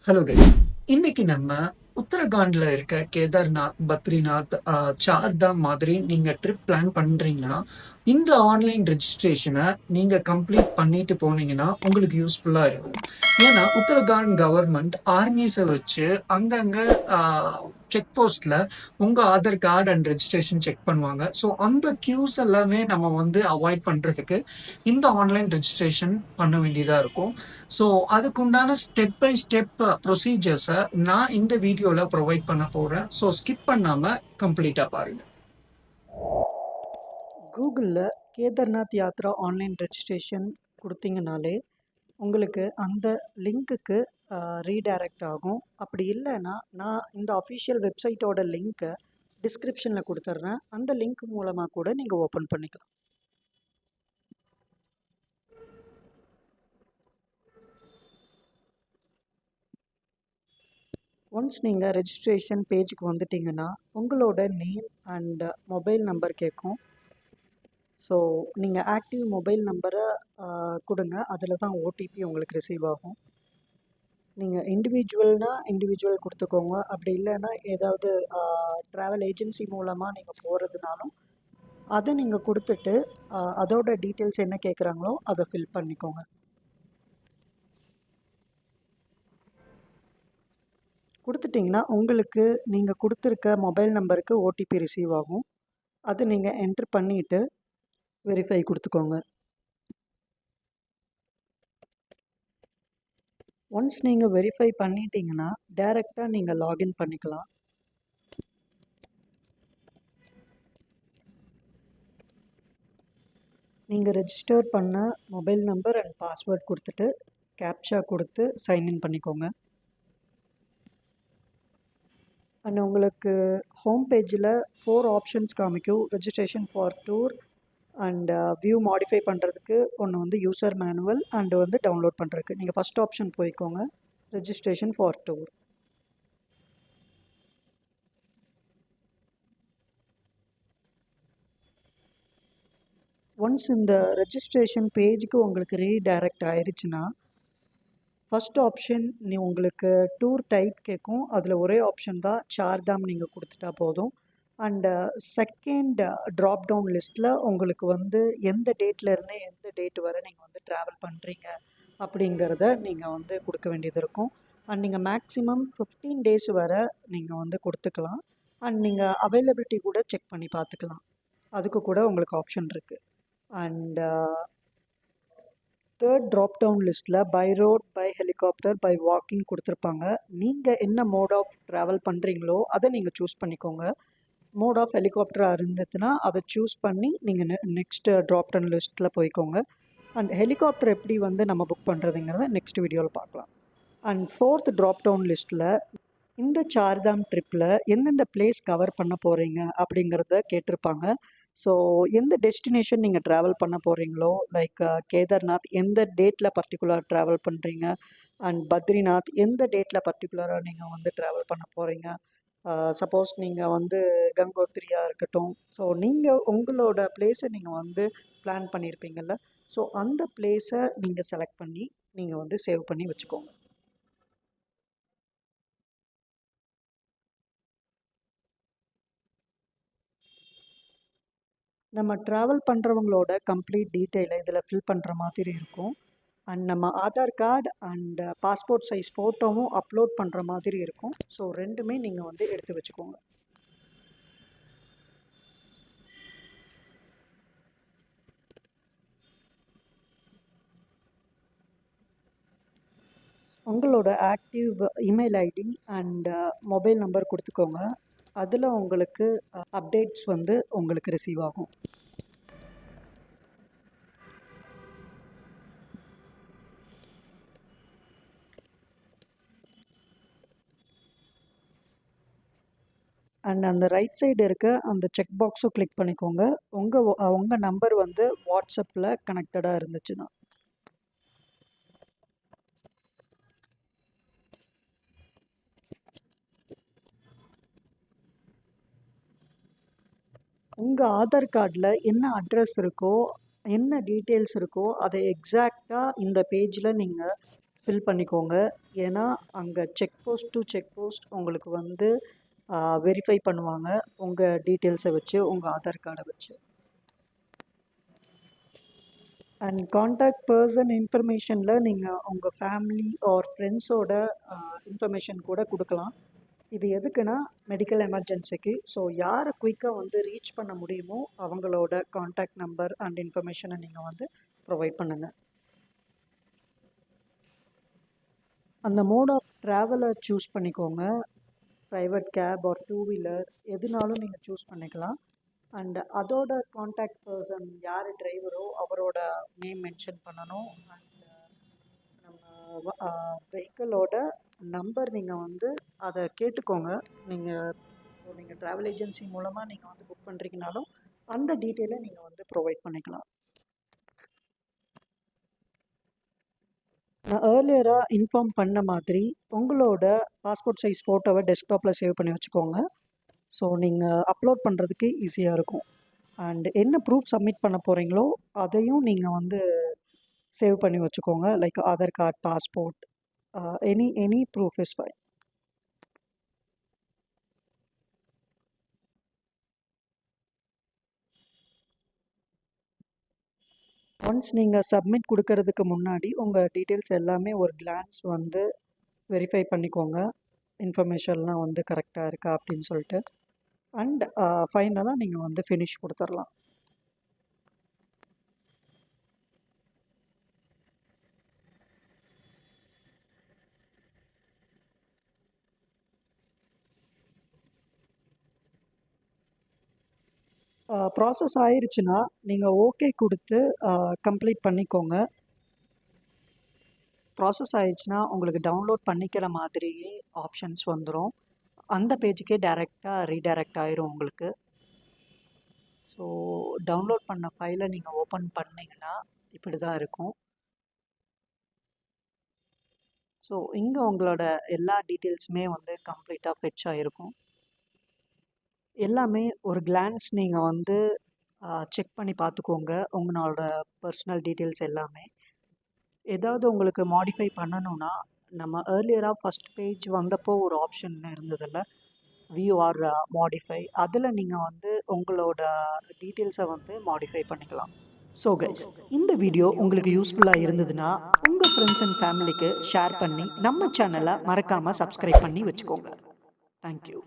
Hello guys. இன்னைக்கு நம்ம உத்தரகாண்ட்ல இருக்க கேதார்நாத், பத்ரிநாத், சார்தாம் மாதிரி நீங்க ட்ரிப் பிளான் பண்றீங்கன்னா இந்த ஆன்லைன் ரெஜிஸ்ட்ரேஷனை நீங்க கம்ப்ளீட் பண்ணிட்டு போனீங்கன்னா உங்களுக்கு யூஸ்ஃபுல்லா இருக்கும். ஏன்னா உத்தரகாண்ட் கவர்மெண்ட் ஆர்மிஸை வச்சு அங்கங்க செக் போஸ்ட்ல உங்க Aadhaar card and registration check பண்ணுவாங்க. ஸோ அந்த கியூஸ் எல்லாமே நம்ம வந்து அவாய்ட் பண்றதுக்கு இந்த ஆன்லைன் ரெஜிஸ்ட்ரேஷன் பண்ண வேண்டியதா இருக்கும். ஸோ அதுக்குண்டான ஸ்டெப் பை ஸ்டெப் ப்ரொசீஜர்ஸை நான் இந்த வீடியோவில் ப்ரொவைட் பண்ண போகிறேன். ஸோ ஸ்கிப் பண்ணாமல் கம்ப்ளீட்டாக பாருங்கள். கூகுளில் கேதார்நாத் யாத்ரா ஆன்லைன் ரெஜிஸ்ட்ரேஷன் கொடுத்தீங்கனாலே உங்களுக்கு அந்த லிங்க்குக்கு ரீடைரக்ட் ஆகும். அப்படி இல்லைன்னா நான் இந்த அஃபிஷியல் வெப்சைட்டோட லிங்க்கை டிஸ்கிரிப்ஷனில் கொடுத்துட்றேன். அந்த லிங்க் மூலமாக கூட நீங்கள் ஓப்பன் பண்ணிக்கலாம். ஒன்ஸ் நீங்கள் ரெஜிஸ்ட்ரேஷன் பேஜுக்கு வந்துட்டிங்கன்னா உங்களோட நேம் அண்ட் மொபைல் நம்பர் கேட்கும். ஸோ நீங்கள் ஆக்டிவ் மொபைல் நம்பரை கொடுங்க, அதில் தான் ஓடிபி உங்களுக்கு ரிசீவ் ஆகும். நீங்கள் இண்டிவிஜுவல் கொடுத்துக்கோங்க. அப்படி இல்லைன்னா ஏதாவது ட்ராவல் ஏஜென்சி மூலமாக நீங்கள் போகிறதுனாலும் அதை நீங்கள் கொடுத்துட்டு அதோட டீட்டெயில்ஸ் என்ன கேட்குறாங்களோ அதை ஃபில் பண்ணிக்கோங்க. கொடுத்துட்டிங்கன்னா உங்களுக்கு நீங்கள் கொடுத்துருக்க மொபைல் நம்பருக்கு ஓடிபி ரிசீவ் ஆகும். அது நீங்கள் என்ட்ரு பண்ணிவிட்டு வெரிஃபை கொடுத்துக்கோங்க. ஒன்ஸ் நீங்கள் வெரிஃபை பண்ணிட்டீங்கன்னா டைரெக்டாக நீங்கள் லாகின் பண்ணிக்கலாம். நீங்கள் ரெஜிஸ்டர் பண்ண மொபைல் நம்பர் அண்ட் பாஸ்வேர்ட் கொடுத்துட்டு கேப்சா கொடுத்து சைன்இன் பண்ணிக்கோங்க. அண்ட் உங்களுக்கு ஹோம் பேஜில் 4 ஆப்ஷன்ஸ் காமிக்கும். Registration for tour and view modify பண்ணுறதுக்கு ஒன்று வந்து யூசர் மேனுவல் அண்டு வந்து டவுன்லோட் பண்ணுறதுக்கு. நீங்கள் ஃபஸ்ட் ஆப்ஷன் போய்க்கோங்க, ரெஜிஸ்ட்ரேஷன் ஃபார் டூர். ஒன்ஸ் இந்த ரெஜிஸ்ட்ரேஷன் பேஜுக்கு உங்களுக்கு ரீடைரக்ட் ஆயிடுச்சுன்னா ஃபஸ்ட் ஆப்ஷன் உங்களுக்கு டூர் டைப் கேட்கும். அதில் ஒரே ஆப்ஷன் தான் சார்தாம், நீங்கள் கொடுத்துட்டா போதும். அண்டு செகண்ட் ட்ராப் டவுன் லிஸ்ட்டில் உங்களுக்கு வந்து எந்த டேட்லேருந்து எந்த டேட் வரை நீங்கள் வந்து ட்ராவல் பண்ணுறீங்க அப்படிங்கிறத நீங்கள் வந்து கொடுக்க வேண்டியது இருக்கும். அண்ட் நீங்கள் மேக்ஸிமம் 15 டேஸ் வரை நீங்கள் வந்து கொடுத்துக்கலாம். அண்ட் நீங்கள் அவைலபிலிட்டி கூட செக் பண்ணி பார்த்துக்கலாம், அதுக்கு கூட உங்களுக்கு ஆப்ஷன் இருக்குது. அண்ட் தேர்ட் ட்ராப் டவுன் லிஸ்ட்டில் by road, by helicopter, by walking கொடுத்துருப்பாங்க. நீங்கள் என்ன மோட் ஆஃப் ட்ராவல் பண்ணுறீங்களோ அதை நீங்கள் சூஸ் பண்ணிக்கோங்க. மோட் ஆஃப் ஹெலிகாப்டராக இருந்துச்சுன்னா அதை சூஸ் பண்ணி நீங்கள் நெக்ஸ்ட்டு ட்ராப் டவுன் லிஸ்ட்டில் போய்க்கோங்க. அண்ட் ஹெலிகாப்டர் எப்படி வந்து நம்ம புக் பண்ணுறதுங்கிறத நெக்ஸ்ட் வீடியோவில் பார்க்கலாம். அண்ட் ஃபோர்த் ட்ராப் டவுன் லிஸ்ட்டில் இந்த சார்தாம் ட்ரிப்பில் எந்தெந்த பிளேஸ் கவர் பண்ண போகிறீங்க அப்படிங்கிறத கேட்டிருப்பாங்க. ஸோ எந்த டெஸ்டினேஷன் நீங்கள் ட்ராவல் பண்ண போகிறீங்களோ, லைக் கேதார்நாத் எந்த டேட்டில் பர்டிகுலர் ட்ராவல் பண்ணுறீங்க, அண்ட் பத்ரிநாத் எந்த டேட்டில் பர்டிகுலராக நீங்கள் வந்து ட்ராவல் பண்ண போகிறீங்க. சப்போஸ் நீங்கள் வந்து கங்கோத்ரியாக இருக்கட்டும், ஸோ நீங்கள் உங்களோட பிளேஸை நீங்கள் வந்து பிளான் பண்ணியிருப்பீங்கள்ல, ஸோ அந்த பிளேஸை நீங்கள் செலக்ட் பண்ணி நீங்கள் வந்து சேவ் பண்ணி வச்சுக்கோங்க. நம்ம ட்ராவல் பண்ணுறவங்களோட கம்ப்ளீட் டீட்டெயிலை இதில் ஃபில் பண்ணுற மாதிரி இருக்கும். அண்ட் நம்ம Aadhaar card and passport size ஃபோட்டோவும் அப்லோட் பண்ணுற மாதிரி இருக்கும். ஸோ ரெண்டுமே நீங்கள் வந்து எடுத்து வச்சுக்கோங்க. உங்களோட active email ID and mobile number கொடுத்துக்கோங்க. அதில் உங்களுக்கு அப்டேட்ஸ் வந்து உங்களுக்கு ரிசீவ் ஆகும். அண்ட் அந்த ரைட் சைடு இருக்க அந்த செக் பாக்ஸும் கிளிக் பண்ணிக்கோங்க. உங்கள் நம்பர் வந்து வாட்ஸ்அப்பில் கனெக்டடாக இருந்துச்சுன்னா. உங்கள் ஆதார் கார்டில் என்ன அட்ரஸ் இருக்கோ, என்ன டீட்டெயில்ஸ் இருக்கோ அதை எக்ஸாக்டாக இந்த பேஜில் நீங்கள் ஃபில் பண்ணிக்கோங்க. ஏன்னா அங்கே check post to check post உங்களுக்கு வந்து வெரிஃபை பண்ணுவாங்க உங்கள் டீட்டெயில்ஸை வச்சு, உங்கள் ஆதார் கார்டை வச்சு. அண்ட் காண்டாக்ட் பர்சன் இன்ஃபர்மேஷனில் நீங்கள் உங்கள் ஃபேமிலி ஆர் ஃப்ரெண்ட்ஸோட இன்ஃபர்மேஷன் கூட கொடுக்கலாம். இது எதுக்குன்னா மெடிக்கல் எமர்ஜென்சிக்கு. ஸோ யாரை குயிக்காக வந்து ரீச் பண்ண முடியுமோ அவங்களோட காண்டாக்ட் நம்பர் அண்ட் இன்ஃபர்மேஷனை நீங்கள் வந்து ப்ரொவைட் பண்ணுங்கள். அந்த மோட் ஆஃப் ட்ராவலை சூஸ் பண்ணிக்கோங்க. Private cab or two wheeler எதுனாலும் நீங்கள் சூஸ் பண்ணிக்கலாம். அண்ட் அதோட காண்டாக்ட் பர்சன் யார் டிரைவரோ அவரோட நேம் மென்ஷன் பண்ணணும். அண்ட் நம்ம வெஹிக்கிளோட நம்பர் நீங்கள் வந்து அதை கேட்டுக்கோங்க. நீங்கள் ட்ராவல் ஏஜென்சி மூலமாக நீங்கள் வந்து புக் பண்ணுறீங்கனாலும் அந்த டீட்டெயிலை நீங்கள் வந்து ப்ரொவைட் பண்ணிக்கலாம். நான் ஏர்லியராக இன்ஃபார்ம் பண்ண மாதிரி உங்களோட பாஸ்போர்ட் சைஸ் ஃபோட்டோவை டெஸ்க்டாப்பில் சேவ் பண்ணி வச்சுக்கோங்க. ஸோ நீங்கள் அப்லோட் பண்ணுறதுக்கு ஈஸியாக இருக்கும். அண்ட் என்ன ப்ரூஃப் சப்மிட் பண்ண போகிறீங்களோ அதையும் நீங்கள் வந்து சேவ் பண்ணி வச்சுக்கோங்க. Like Aadhaar card, passport, any proof is fine. Once நீங்கள் சப்மிட் கொடுக்கறதுக்கு முன்னாடி உங்கள் டீட்டெயில்ஸ் எல்லாமே ஒரு கிளான்ஸ் வந்து வெரிஃபை பண்ணிக்கோங்க. இன்ஃபர்மேஷன்லாம் வந்து கரெக்டாக இருக்கா அப்படின்னு சொல்லிட்டு. அண்ட் ஃபைனலாக நீங்கள் வந்து ஃபினிஷ் கொடுத்துடலாம். ப்ராசஸ் ஆயிருச்சுன்னா நீங்கள் ஓகே கொடுத்து கம்ப்ளீட் பண்ணிக்கோங்க. ப்ராசஸ் ஆயிடுச்சுன்னா உங்களுக்கு டவுன்லோட் பண்ணிக்கிற மாதிரியே ஆப்ஷன்ஸ் வந்துடும். அந்த பேஜுக்கே டைரெக்டாக ரீடைரக்ட் ஆயிரும் உங்களுக்கு. ஸோ டவுன்லோட் பண்ண ஃபைலை நீங்கள் ஓப்பன் பண்ணிங்கன்னா இப்படி தான் இருக்கும். ஸோ இங்கே உங்களோட எல்லா டீட்டெயில்ஸுமே வந்து கம்ப்ளீட்டாக ஃபெட்ச் ஆகிருக்கும். எல்லாமே ஒரு கிளான்ஸ் நீங்கள் வந்து செக் பண்ணி பார்த்துக்கோங்க. உங்களோட பர்சனல் டீட்டெயில்ஸ் எல்லாமே ஏதாவது உங்களுக்கு மாடிஃபை பண்ணணுன்னா நம்ம ஏர்லியராக ஃபஸ்ட் பேஜ் வந்தப்போ ஒரு ஆப்ஷன் இருந்ததில்ல, வியூ ஆர் மாடிஃபை, அதில் நீங்கள் வந்து உங்களோட டீட்டெயில்ஸை வந்து மாடிஃபை பண்ணிக்கலாம். ஸோ கைஸ், இந்த வீடியோ உங்களுக்கு யூஸ்ஃபுல்லாக இருந்ததுன்னா உங்கள் ஃப்ரெண்ட்ஸ் அண்ட் ஃபேமிலிக்கு ஷேர் பண்ணி நம்ம சேனலை மறக்காமல் சப்ஸ்கிரைப் பண்ணி வச்சுக்கோங்க. தேங்க்யூ.